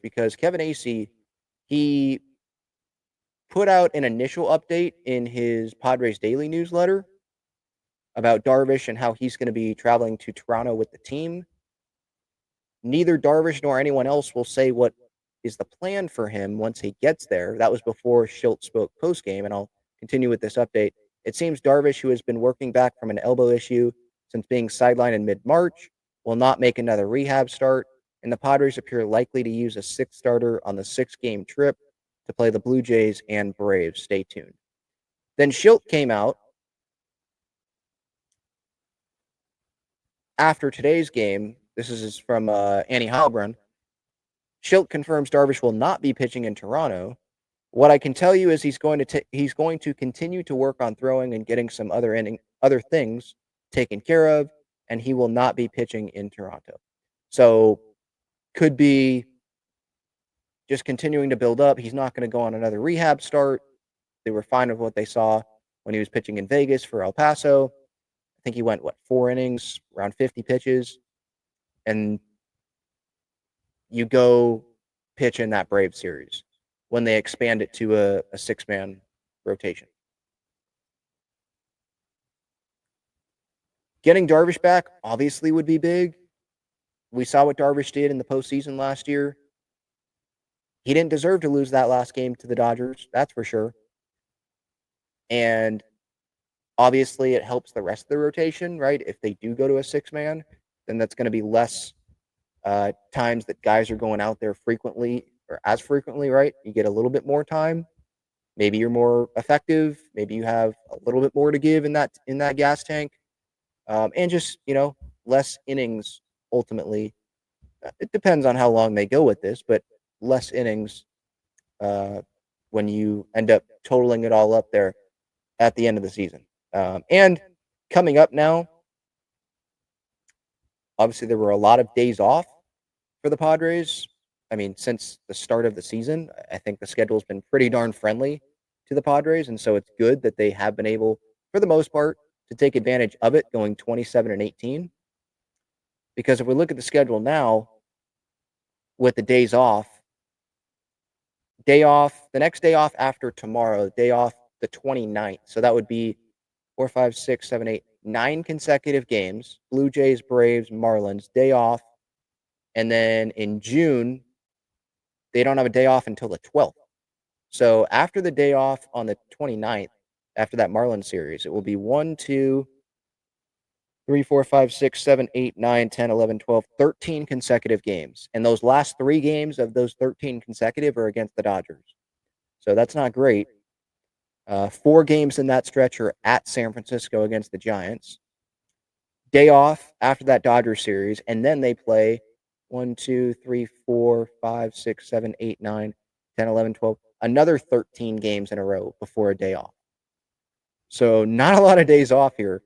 because Kevin Acee, he put out an initial update in his Padres Daily newsletter about Darvish and how he's going to be traveling to Toronto with the team. Neither Darvish nor anyone else will say what is the plan for him once he gets there. That was before Schilt spoke post-game, and I'll continue with this update. It seems Darvish, who has been working back from an elbow issue since being sidelined in mid-March, will not make another rehab start, and the Padres appear likely to use a sixth starter on the six-game trip to play the Blue Jays and Braves. Stay tuned. Then Schilt came out after today's game. This is from Annie Heilbrunn. Schilt confirms Darvish will not be pitching in Toronto. What I can tell you is he's going to continue to work on throwing and getting some other things taken care of, and he will not be pitching in Toronto. So could be just continuing to build up. He's not going to go on another rehab start. They were fine with what they saw when he was pitching in Vegas for El Paso. I think he went, 4 innings, around 50 pitches. And you go pitch in that Braves series when they expand it to a six-man rotation. Getting Darvish back obviously would be big. We saw what Darvish did in the postseason last year. He didn't deserve to lose that last game to the Dodgers, that's for sure. And obviously it helps the rest of the rotation, right? If they do go to a six-man, then that's going to be less times that guys are going out there frequently or as frequently, right? You get a little bit more time. Maybe you're more effective. Maybe you have a little bit more to give in that gas tank, and just less innings. Ultimately, it depends on how long they go with this, but less innings when you end up totaling it all up there at the end of the season. And coming up now, obviously there were a lot of days off for the Padres. I mean, since the start of the season, I think the schedule's been pretty darn friendly to the Padres, and so it's good that they have been able, for the most part, to take advantage of it, going 27-18. Because if we look at the schedule now, with the days off, the next day off after tomorrow, day off the 29th. So that would be 4, 5, 6, 7, 8, 9 consecutive games. Blue Jays, Braves, Marlins, day off. And then in June, they don't have a day off until the 12th. So after the day off on the 29th, after that Marlins series, it will be 1, 2, 3, 4, 5, 6, 7, 8, 9, 10, 11, 12, 13 consecutive games. And those last 3 games of those 13 consecutive are against the Dodgers. So that's not great. 4 games in that stretch are at San Francisco against the Giants. Day off after that Dodgers series, and then they play 1, 2, 3, 4, 5, 6, 7, 8, 9, 10, 11, 12, another 13 games in a row before a day off. So not a lot of days off here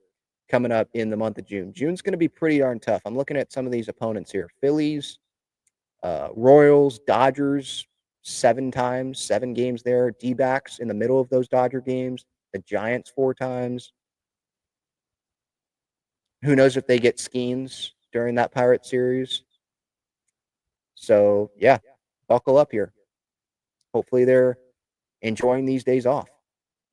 coming up in the month of June. June's going to be pretty darn tough. I'm looking at some of these opponents here. Phillies, Royals, Dodgers, 7 games there. D-backs in the middle of those Dodger games. The Giants 4 times. Who knows if they get Skeens during that Pirate series. So, yeah, buckle up here. Hopefully they're enjoying these days off.